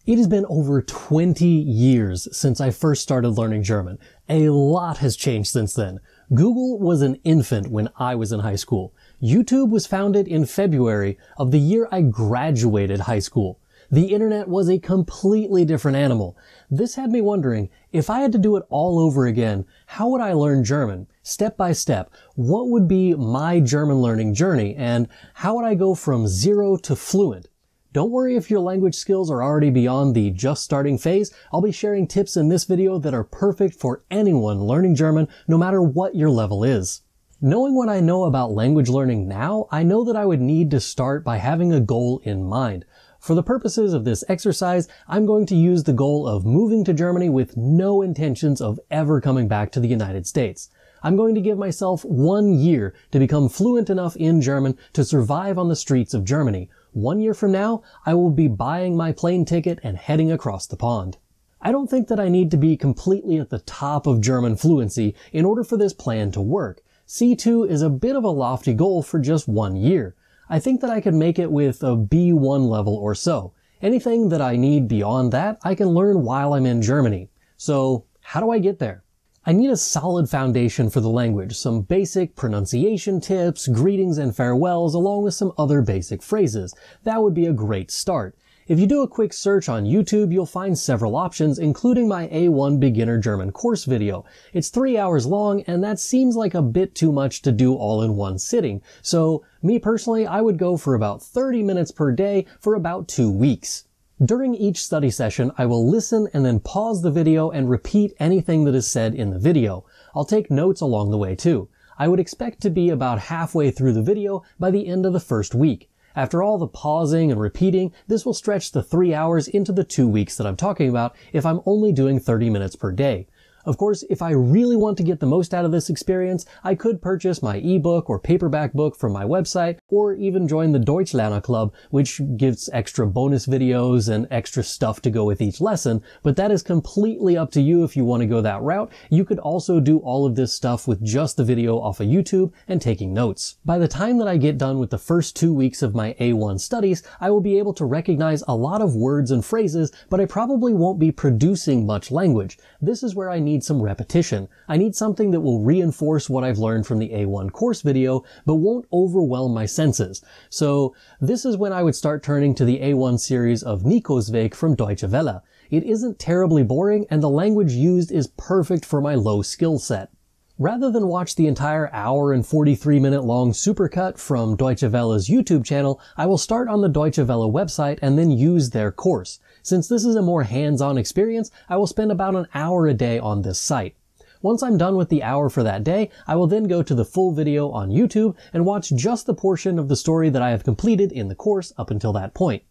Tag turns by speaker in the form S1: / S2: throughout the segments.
S1: It has been over 20 years since I first started learning German. A lot has changed since then. Google was an infant when I was in high school. YouTube was founded in February of the year I graduated high school. The internet was a completely different animal. This had me wondering, if I had to do it all over again, how would I learn German? Step by step, what would be my German learning journey, and how would I go from zero to fluent? Don't worry if your language skills are already beyond the just starting phase. I'll be sharing tips in this video that are perfect for anyone learning German, no matter what your level is. Knowing what I know about language learning now, I know that I would need to start by having a goal in mind. For the purposes of this exercise, I'm going to use the goal of moving to Germany with no intentions of ever coming back to the United States. I'm going to give myself 1 year to become fluent enough in German to survive on the streets of Germany. 1 year from now, I will be buying my plane ticket and heading across the pond. I don't think that I need to be completely at the top of German fluency in order for this plan to work. C2 is a bit of a lofty goal for just 1 year. I think that I could make it with a B1 level or so. Anything that I need beyond that, I can learn while I'm in Germany. So, how do I get there? I need a solid foundation for the language, some basic pronunciation tips, greetings and farewells, along with some other basic phrases. That would be a great start. If you do a quick search on YouTube, you'll find several options, including my A1 Beginner German course video. It's 3 hours long, and that seems like a bit too much to do all in one sitting. So, me personally, I would go for about 30 minutes per day for about 2 weeks. During each study session, I will listen and then pause the video and repeat anything that is said in the video. I'll take notes along the way too. I would expect to be about halfway through the video by the end of the first week. After all the pausing and repeating, this will stretch the 3 hours into the 2 weeks that I'm talking about if I'm only doing 30 minutes per day. Of course, if I really want to get the most out of this experience, I could purchase my ebook or paperback book from my website, or even join the Deutschlerner Club, which gives extra bonus videos and extra stuff to go with each lesson, but that is completely up to you if you want to go that route. You could also do all of this stuff with just the video off of YouTube and taking notes. By the time that I get done with the first 2 weeks of my A1 studies, I will be able to recognize a lot of words and phrases, but I probably won't be producing much language. This is where I need some repetition. I need something that will reinforce what I've learned from the A1 course video, but won't overwhelm my senses. So this is when I would start turning to the A1 series of Nico's Weg from Deutsche Welle. It isn't terribly boring, and the language used is perfect for my low skill set. Rather than watch the entire hour and 43-minute long supercut from Deutsche Welle's YouTube channel, I will start on the Deutsche Welle website and then use their course. Since this is a more hands-on experience, I will spend about an hour a day on this site. Once I'm done with the hour for that day, I will then go to the full video on YouTube and watch just the portion of the story that I have completed in the course up until that point.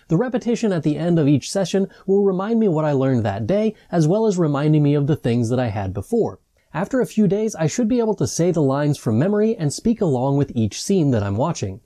S1: The repetition at the end of each session will remind me what I learned that day, as well as reminding me of the things that I had before. After a few days, I should be able to say the lines from memory and speak along with each scene that I'm watching.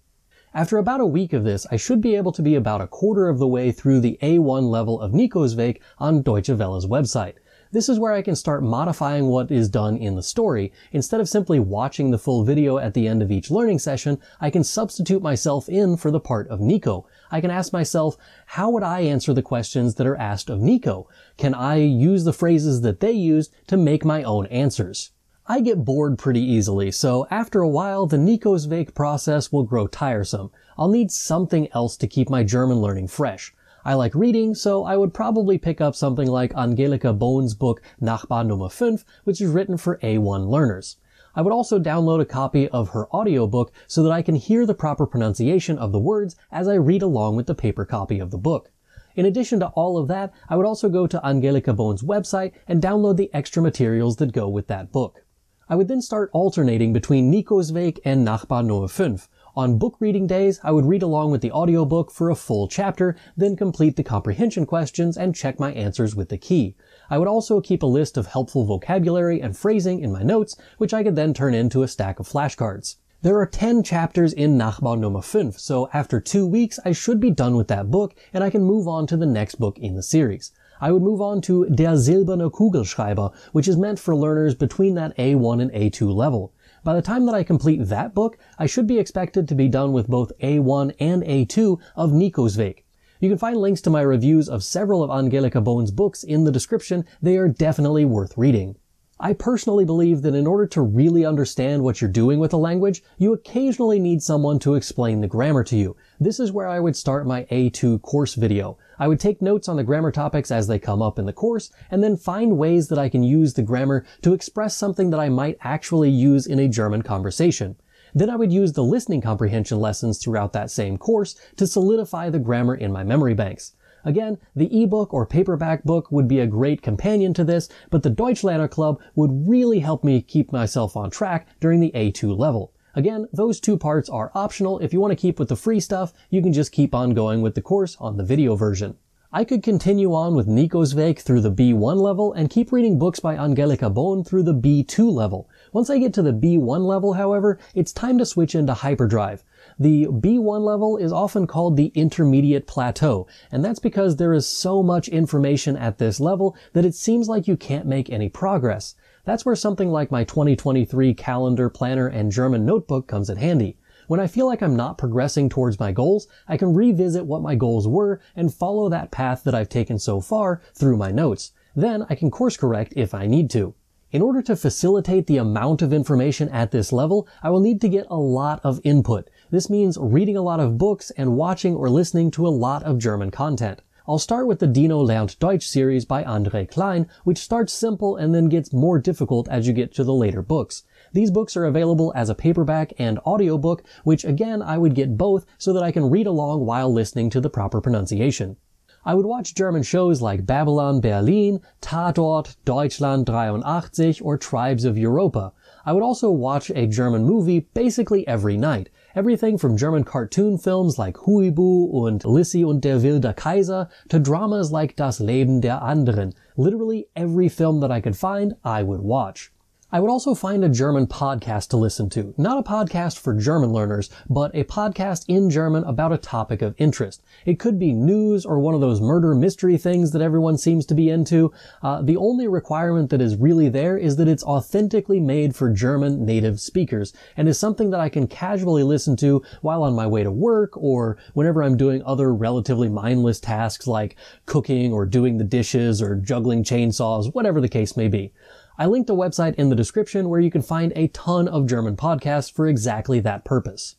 S1: After about a week of this, I should be able to be about a quarter of the way through the A1 level of Nico's Weg on Deutsche Welle's website. This is where I can start modifying what is done in the story. Instead of simply watching the full video at the end of each learning session, I can substitute myself in for the part of Nico. I can ask myself, how would I answer the questions that are asked of Nico? Can I use the phrases that they used to make my own answers? I get bored pretty easily, so after a while, the Nico's Weg process will grow tiresome. I'll need something else to keep my German learning fresh. I like reading, so I would probably pick up something like Angelika Bohn's book Nachbar Nummer 5, which is written for A1 learners. I would also download a copy of her audiobook so that I can hear the proper pronunciation of the words as I read along with the paper copy of the book. In addition to all of that, I would also go to Angelika Bohn's website and download the extra materials that go with that book. I would then start alternating between Nico's Weg and Nachbar Nummer 5. On book reading days, I would read along with the audiobook for a full chapter, then complete the comprehension questions and check my answers with the key. I would also keep a list of helpful vocabulary and phrasing in my notes, which I could then turn into a stack of flashcards. There are 10 chapters in Nachbar Nummer 5, so after 2 weeks I should be done with that book and I can move on to the next book in the series. I would move on to Der silberne Kugelschreiber, which is meant for learners between that A1 and A2 level. By the time that I complete that book, I should be expected to be done with both A1 and A2 of Nico's Weg. You can find links to my reviews of several of Angelika Bohn's books in the description. They are definitely worth reading. I personally believe that in order to really understand what you're doing with a language, you occasionally need someone to explain the grammar to you. This is where I would start my A2 course video. I would take notes on the grammar topics as they come up in the course, and then find ways that I can use the grammar to express something that I might actually use in a German conversation. Then I would use the listening comprehension lessons throughout that same course to solidify the grammar in my memory banks. Again, the ebook or paperback book would be a great companion to this, but the Deutschlerner Club would really help me keep myself on track during the A2 level. Again, those two parts are optional. If you want to keep with the free stuff, you can just keep on going with the course on the video version. I could continue on with Nico's Weg through the B1 level and keep reading books by Angelika Bohn through the B2 level. Once I get to the B1 level, however, it's time to switch into hyperdrive. The B1 level is often called the intermediate plateau, and that's because there is so much information at this level that it seems like you can't make any progress. That's where something like my 2023 calendar, planner, and German notebook comes in handy. When I feel like I'm not progressing towards my goals, I can revisit what my goals were and follow that path that I've taken so far through my notes. Then I can course correct if I need to. In order to facilitate the amount of information at this level, I will need to get a lot of input. This means reading a lot of books and watching or listening to a lot of German content. I'll start with the Dino Lernt Deutsch series by Andre Klein, which starts simple and then gets more difficult as you get to the later books. These books are available as a paperback and audiobook, which again I would get both so that I can read along while listening to the proper pronunciation. I would watch German shows like Babylon Berlin, Tatort, Deutschland 83, or Tribes of Europa. I would also watch a German movie basically every night. Everything from German cartoon films like Huibu und Lissi und der wilde Kaiser to dramas like Das Leben der anderen. Literally every film that I could find, I would watch. I would also find a German podcast to listen to. Not a podcast for German learners, but a podcast in German about a topic of interest. It could be news or one of those murder mystery things that everyone seems to be into. The only requirement that is really there is that it's authentically made for German native speakers and is something that I can casually listen to while on my way to work or whenever I'm doing other relatively mindless tasks like cooking or doing the dishes or juggling chainsaws, whatever the case may be. I linked a website in the description where you can find a ton of German podcasts for exactly that purpose.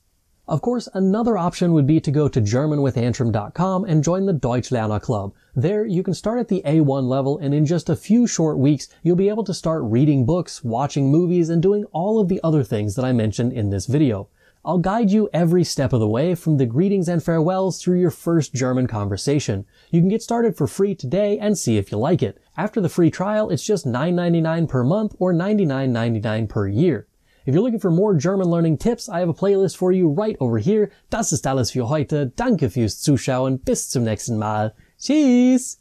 S1: Of course, another option would be to go to GermanWithAntrim.com and join the Deutschlerner Club. There, you can start at the A1 level, and in just a few short weeks, you'll be able to start reading books, watching movies, and doing all of the other things that I mentioned in this video. I'll guide you every step of the way from the greetings and farewells through your first German conversation. You can get started for free today and see if you like it. After the free trial, it's just $9.99 per month or $99.99 per year. If you're looking for more German learning tips, I have a playlist for you right over here. Das ist alles für heute. Danke fürs Zuschauen. Bis zum nächsten Mal. Tschüss!